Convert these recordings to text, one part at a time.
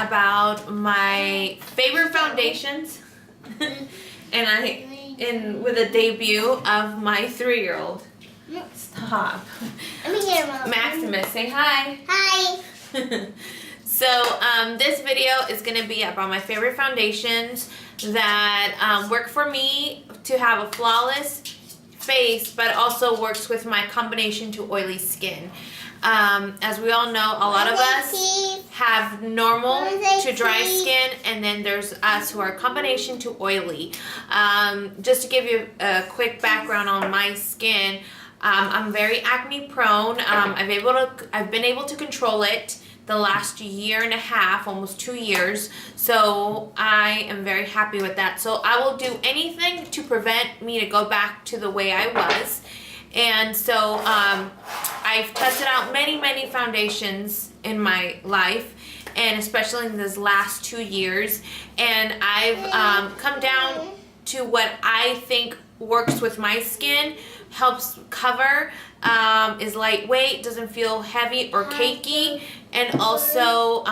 about my favorite foundations and with a debut of my 3-year-old. Stop. I'm here, Mom. Maximus, say hi. Hi. So this video is going to be about my favorite foundations that work for me to have a flawless face, but also works with my combination to oily skin. As we all know, a lot of us have normal to dry skin, and then there's us who are combination to oily. Just to give you a quick background on my skin, I'm very acne prone. I've been able to control it the last year and a half, almost 2 years. So I am very happy with that. So I will do anything to prevent me to go back to the way I was. And so I've tested out many foundations in my life, and especially in these last 2 years. And I've come down to what I think works with my skin, helps cover, is lightweight, doesn't feel heavy or cakey, and also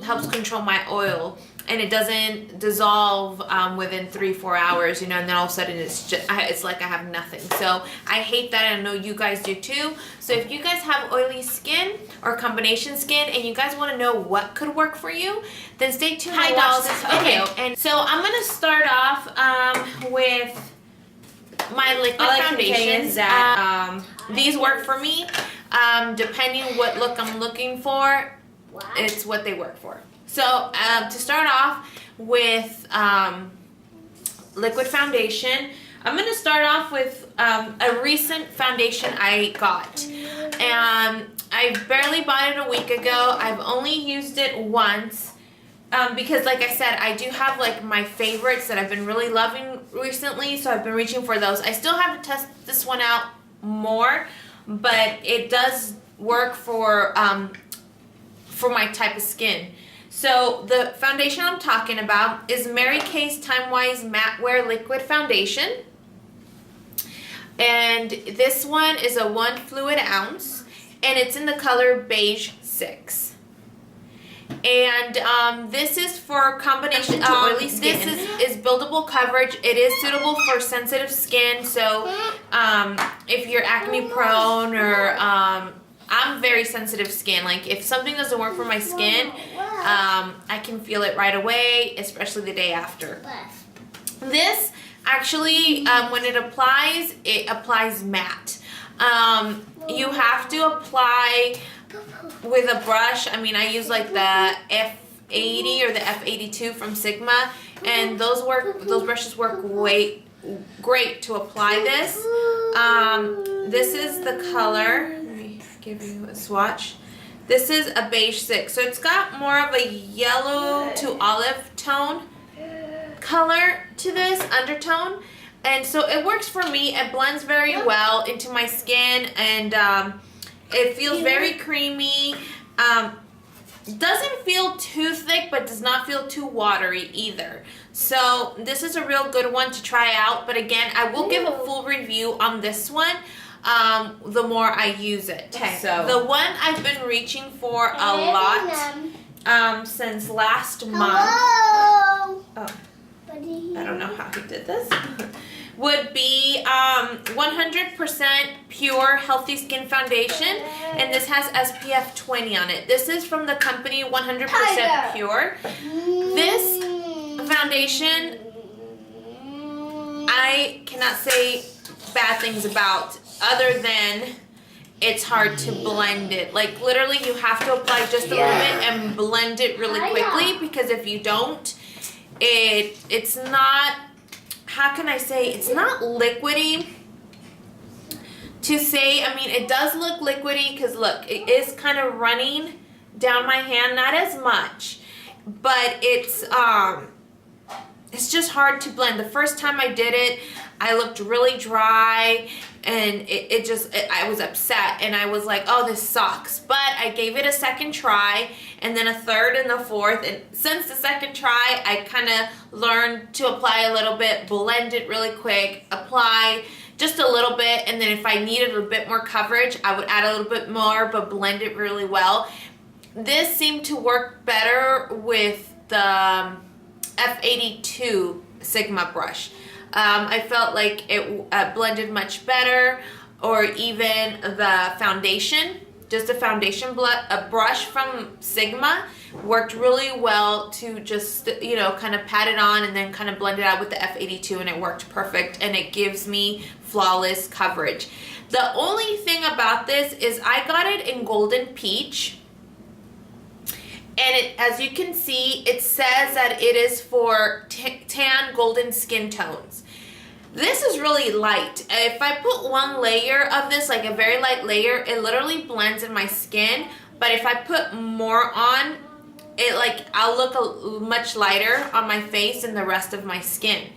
helps control my oil. And it doesn't dissolve within 3-4 hours, you know, and then all of a sudden it's like I have nothing. So I hate that, and I know you guys do too. So if you guys have oily skin or combination skin and you guys want to know what could work for you, then stay tuned and watch this video. And so I'm going to start off with my liquid foundations. These work for me. Depending what look I'm looking for, it's what they work for. So to start off with liquid foundation, I'm going to start off with a recent foundation I got. And I barely bought it a week ago. I've only used it once because, like I said, I do have like my favorites that I've been really loving recently, so I've been reaching for those. I still have to test this one out more, but it does work for my type of skin. So the foundation I'm talking about is Mary Kay's Time Wise Matte Wear Liquid Foundation. And this one is a 1 fluid ounce, and it's in the color Beige 6. And this is for combination to oily skin. This is buildable coverage. It is suitable for sensitive skin. So if you're acne prone or I'm very sensitive skin. Like if something doesn't work for my skin, I can feel it right away, especially the day after. This actually, when it applies matte. You have to apply with a brush. I mean, I use like the F80 or the F82 from Sigma, and those brushes work great to apply this. This is the color. Give you a swatch. This is a Beige 6, so it's got more of a yellow to olive tone color to this undertone, and so it works for me. It blends very well into my skin, and it feels very creamy. Doesn't feel too thick, but does not feel too watery either. So this is a real good one to try out, but again, I will give a full review on this one the more I use it. Okay. So the one I've been reaching for a lot since last month. Oh, I don't know how he did this. Would be 100% pure healthy skin foundation, and this has SPF 20 on it. This is from the company 100% Pure. This foundation I cannot say bad things about, other than it's hard to blend it. Like literally you have to apply just a little bit and blend it really quickly, because if you don't, it's not, how can I say, it's not liquidy to say. I mean, it does look liquidy because look, it is kind of running down my hand, not as much, but it's just hard to blend. The first time I did it, I looked really dry, and I was upset, and I was like, oh, this sucks. But I gave it a second try, and then a third and a fourth, and since the second try, I kind of learned to apply a little bit, blend it really quick, apply just a little bit, and then if I needed a bit more coverage, I would add a little bit more, but blend it really well. this seemed to work better with the F82 Sigma brush. I felt like it blended much better, or even the foundation, just a foundation brush from Sigma worked really well to just, you know, kind of pat it on and then kind of blend it out with the F82, and it worked perfect, and it gives me flawless coverage. The only thing about this is I got it in Golden Peach, and it, as you can see, it says that it is for tan golden skin tones. This is really light. If I put one layer of this, like a very light layer, it literally blends in my skin. But if I put more on, it like I'll look much lighter on my face and the rest of my skin.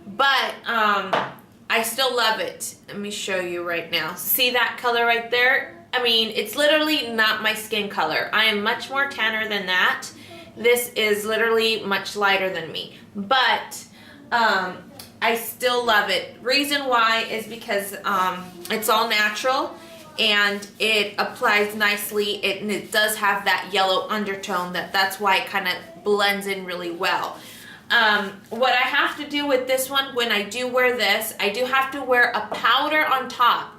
But I still love it. Let me show you right now. See that color right there? I mean, it's literally not my skin color. I am much more tanner than that. This is literally much lighter than me. But I still love it. Reason why is because it's all natural and it applies nicely. And it does have that yellow undertone. That's why it kind of blends in really well. What I have to do with this one, when I do wear this, I do have to wear a powder on top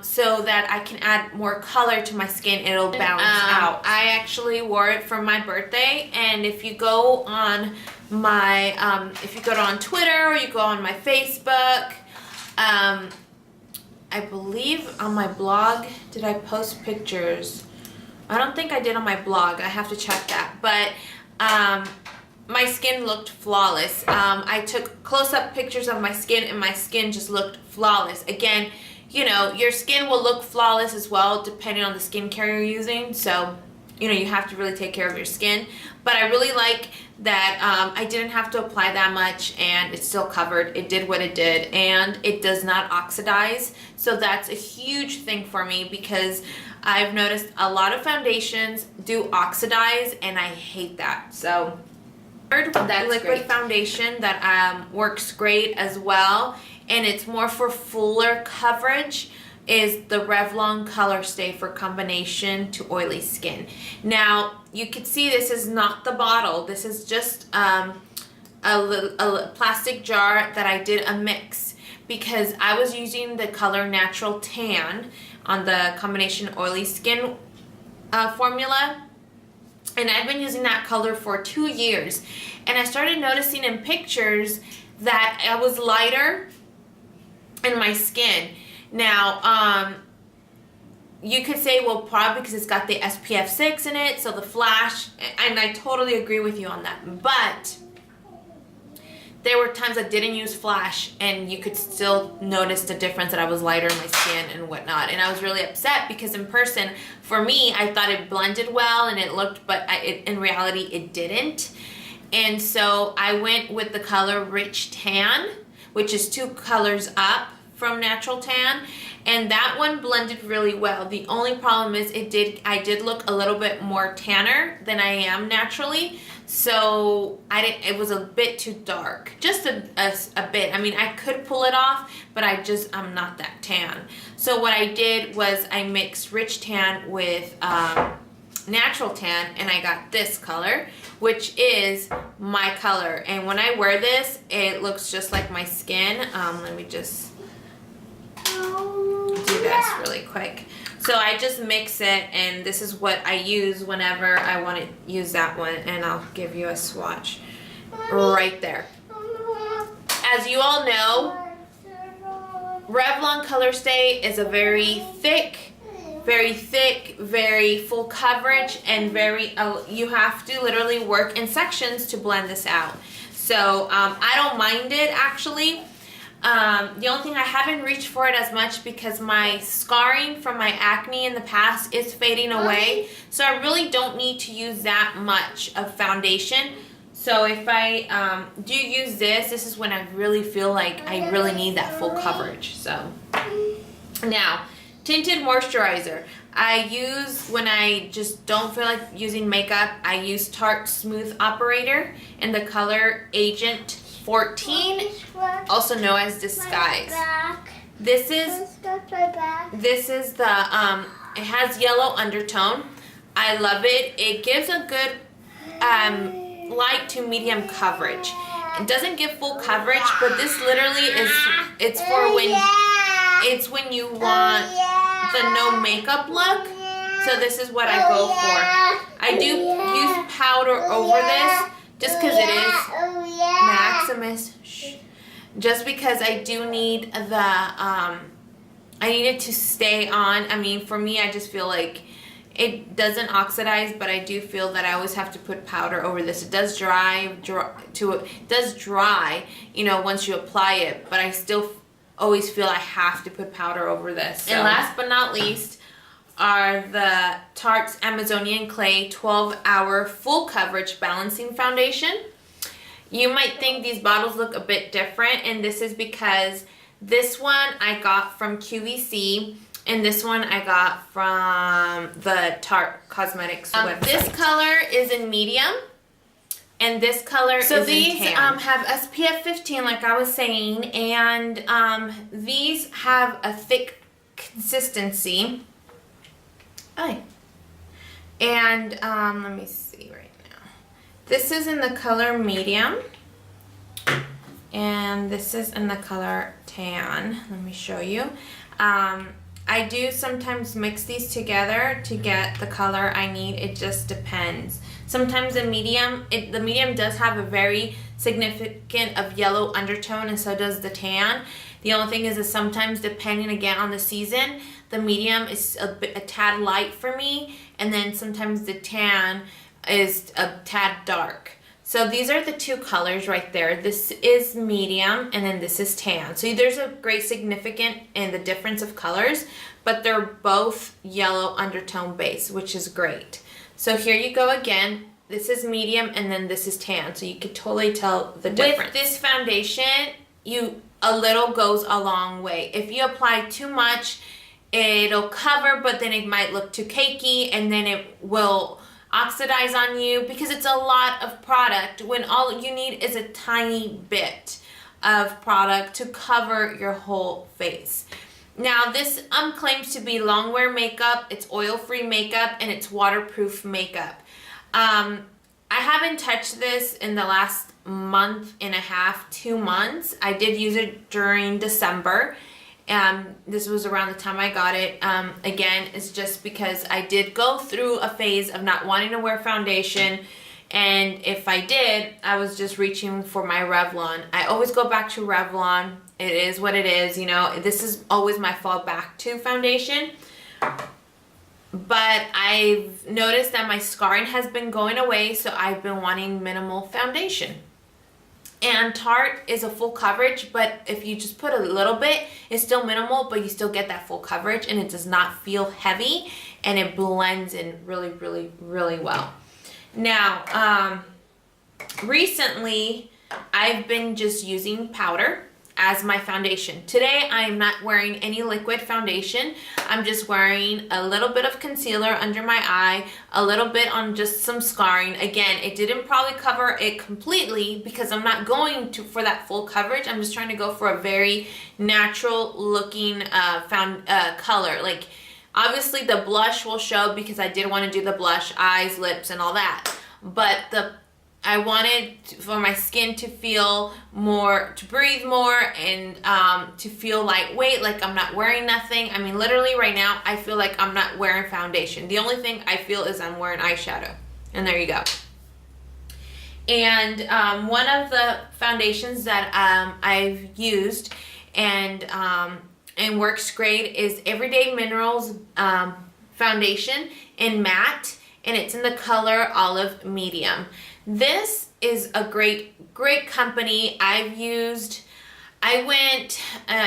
so that I can add more color to my skin. It'll bounce out. I actually wore it for my birthday, and if you go on my, if you go on Twitter or you go on my Facebook, I believe on my blog, did I post pictures? I don't think I did on my blog. I have to check that. But my skin looked flawless. I took close-up pictures of my skin, and my skin just looked flawless. Again, you know, your skin will look flawless as well depending on the skincare you're using. So, you know, you have to really take care of your skin. But I really like that I didn't have to apply that much, and it still covered. It did what it did, and it does not oxidize. So that's a huge thing for me, because I've noticed a lot of foundations do oxidize, and I hate that. So that liquid foundation that works great as well, and it's more for fuller coverage, is the Revlon Color Stay for combination to oily skin. Now, you can see this is not the bottle. This is just a plastic jar that I did a mix, because I was using the color Natural Tan on the combination oily skin formula. And I've been using that color for 2 years. And I started noticing in pictures that I was lighter in my skin. Now, you could say, well, probably because it's got the SPF 6 in it, so the flash, and I totally agree with you on that. But there were times I didn't use flash, and you could still notice the difference that I was lighter in my skin and whatnot. And I was really upset, because in person, for me, I thought it blended well and it looked, but in reality, it didn't. And so I went with the color Rich Tan, which is 2 colors up from Natural Tan, and that one blended really well. The only problem is I did look a little bit more tanner than I am naturally, so it was a bit too dark, just a bit. I mean, I could pull it off, but I'm not that tan. So what I did was I mixed Rich Tan with Natural Tan, and I got this color, which is my color. And when I wear this, it looks just like my skin. Let me just do this really quick. So I just mix it, and this is what I use whenever I want to use that one, and I'll give you a swatch right there. As you all know, Revlon Color Stay is a very thick, very full coverage, and you have to literally work in sections to blend this out. So I don't mind it, actually. The only thing, I haven't reached for it as much because my scarring from my acne in the past is fading away. So I really don't need to use that much of foundation. So if I do use this is when I really feel like I really need that full coverage. So now, Tinted Moisturizer. I use, when I just don't feel like using makeup, I use Tarte Smooth Operator in the color Agent 14, also known as Disguise. This is the, it has yellow undertone. I love it. It gives a good light to medium coverage. It doesn't give full coverage, but this literally is, it's for when you want the no makeup look. So this is what I go for. I do use powder over this just because it is Maximus. Just because I do need the, I need it to stay on. I mean, for me, I just feel like it doesn't oxidize, but I do feel that I always have to put powder over this. It does dry, you know, once you apply it, but I still always feel I have to put powder over this. So. And last but not least are the Tarte's Amazonian Clay 12-Hour Full Coverage Balancing Foundation. You might think these bottles look a bit different, and this is because this one I got from QVC, and this one I got from the Tarte Cosmetics website. This color is in medium, and this color is in tan. So these have SPF 15, like I was saying, and these have a thick consistency. Oh. And let me see right now. This is in the color medium, and this is in the color tan. Let me show you. I do sometimes mix these together to get the color I need. It just depends. Sometimes the medium does have a very significant of yellow undertone, and so does the tan. The only thing is that sometimes, depending again on the season, the medium is a tad light for me, and then sometimes the tan is a tad dark. So these are the two colors right there. This is medium, and then this is tan. So there's a great significance in the difference of colors, but they're both yellow undertone base, which is great. So here you go again. This is medium, and then this is tan. So you could totally tell the difference. With this foundation, a little goes a long way. If you apply too much, it'll cover, but then it might look too cakey, and then it will oxidize on you because it's a lot of product when all you need is a tiny bit of product to cover your whole face. Now this claims to be long wear makeup, it's oil-free makeup, and it's waterproof makeup. I haven't touched this in the last month and a half, 2 months. I did use it during December. This was around the time I got it. Again, it's just because I did go through a phase of not wanting to wear foundation, and if I did, I was just reaching for my Revlon. I always go back to Revlon. It is what it is, you know. This is always my fallback to foundation. But I've noticed that my scarring has been going away, so I've been wanting minimal foundation. And Tarte is a full coverage, but if you just put a little bit, it's still minimal, but you still get that full coverage, and it does not feel heavy, and it blends in really, really, really well. Now, recently, I've been just using powder as my foundation. Today, I am not wearing any liquid foundation. I'm just wearing a little bit of concealer under my eye, a little bit on just some scarring. Again, it didn't probably cover it completely because I'm not going for that full coverage. I'm just trying to go for a very natural looking color. Like, obviously the blush will show because I did want to do the blush, eyes, lips, and all that. But I wanted for my skin to feel more, to breathe more, and to feel lightweight, like I'm not wearing nothing. I mean, literally right now, I feel like I'm not wearing foundation. The only thing I feel is I'm wearing eyeshadow. And there you go. And one of the foundations that I've used and works great is Everyday Minerals foundation in matte, and it's in the color olive medium. This is a great company. I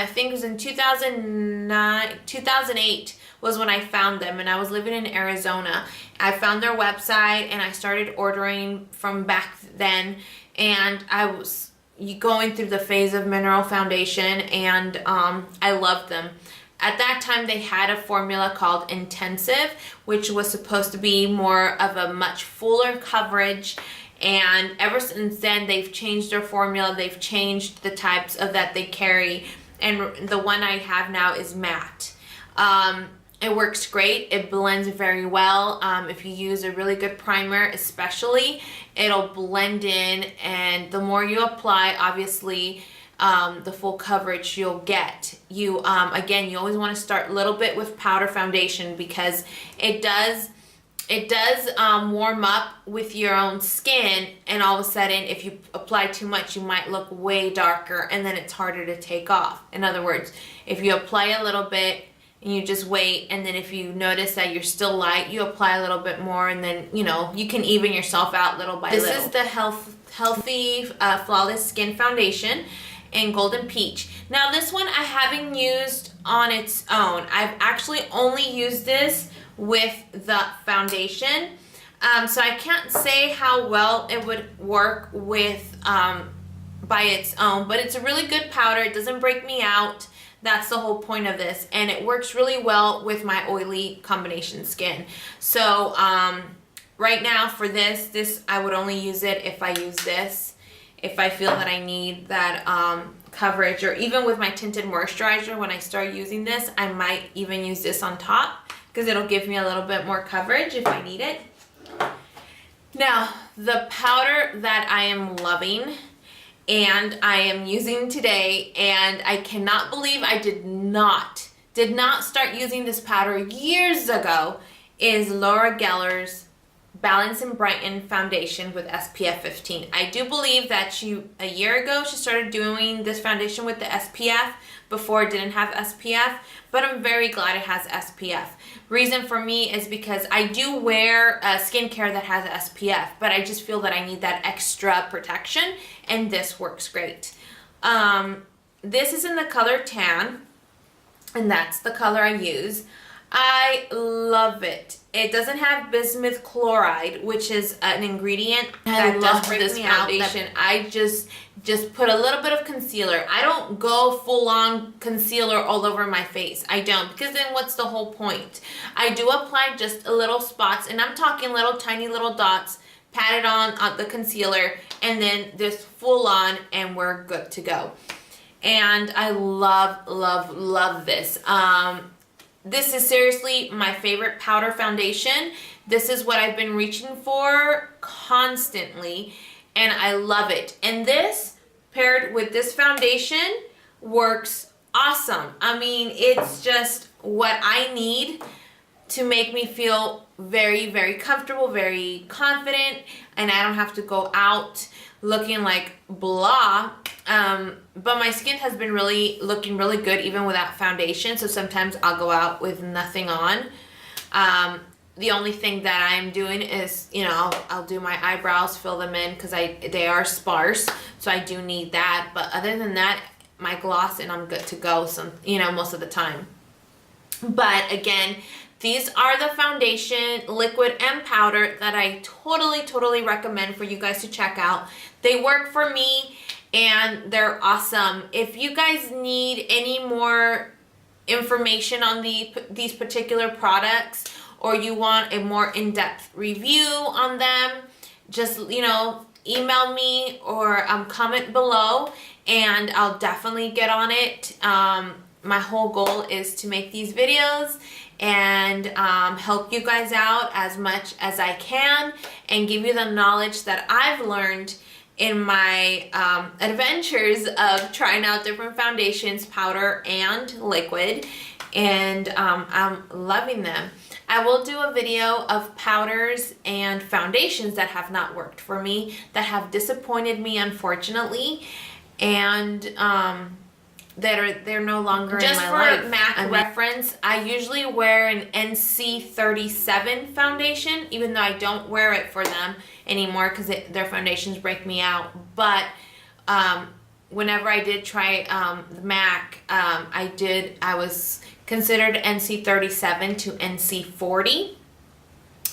think it was in 2008 was when I found them, and I was living in Arizona. I found their website, and I started ordering from back then, and I was going through the phase of mineral foundation, and I loved them. At that time, they had a formula called Intensive, which was supposed to be more of a much fuller coverage. And ever since then, they've changed their formula. They've changed the types of that they carry. And the one I have now is matte. It works great. It blends very well. If you use a really good primer especially, it'll blend in, and the more you apply, obviously, the full coverage you'll get. Again, you always want to start a little bit with powder foundation because it does warm up with your own skin, and all of a sudden if you apply too much you might look way darker, and then it's harder to take off. In other words, if you apply a little bit and you just wait, and then if you notice that you're still light, you apply a little bit more, and then you can even yourself out little by little. This is the Healthy Flawless Skin Foundation in Golden Peach. Now this one I haven't used on its own. I've actually only used this with the foundation, so I can't say how well it would work with by its own, but it's a really good powder. It doesn't break me out. That's the whole point of this, and it works really well with my oily combination skin. So right now for this I would only use it if I use this, if I feel that I need that coverage, or even with my Tinted Moisturizer, when I start using this, I might even use this on top because it'll give me a little bit more coverage if I need it. Now, the powder that I am loving and I am using today, and I cannot believe I did not start using this powder years ago, is Laura Geller's Balance and Brighten Foundation with SPF 15. I do believe that a year ago she started doing this foundation with the SPF. Before it didn't have SPF, but I'm very glad it has SPF. Reason for me is because I do wear skincare that has SPF, but I just feel that I need that extra protection, and this works great. This is in the color Tan, and that's the color I use. I love it. It doesn't have bismuth chloride, which is an ingredient that does break this foundation. I just put a little bit of concealer. I don't go full-on concealer all over my face. I don't, because then what's the whole point? I do apply just a little spots, and I'm talking little tiny little dots, pat it on the concealer, and then just full-on, and we're good to go. And I love this. This is seriously my favorite powder foundation. This is what I've been reaching for constantly, and I love it. And this, paired with this foundation, works awesome. I mean, it's just what I need to make me feel very, very comfortable, very confident, and I don't have to go out looking like blah. But my skin has been looking really good even without foundation, so sometimes I'll go out with nothing on. The only thing that I'm doing is, I'll do my eyebrows, fill them in, because they are sparse, so I do need that. But other than that, my gloss, and I'm good to go, most of the time. But again, these are the foundation, liquid and powder, that I totally recommend for you guys to check out. They work for me, and they're awesome. If you guys need any more information on these particular products, or you want a more in-depth review on them, just email me or comment below, and I'll definitely get on it. My whole goal is to make these videos and help you guys out as much as I can, and give you the knowledge that I've learned in my adventures of trying out different foundations, powder and liquid, and I'm loving them. I will do a video of powders and foundations that have not worked for me, that have disappointed me, unfortunately, and they're no longer in my life. Just for MAC reference, I usually wear an NC37 foundation, even though I don't wear it for them anymore because their foundations break me out. But whenever I did try the MAC, I was considered NC37 to NC40,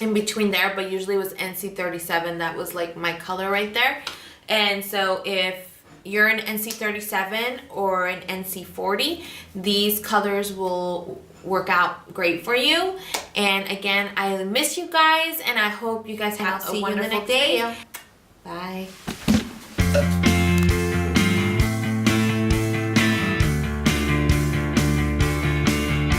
in between there, but usually it was NC37 that was like my color right there. And so if you're an NC37 or an NC40, these colors will work out great for you. And again, I miss you guys, and I hope you guys have a wonderful day. Bye.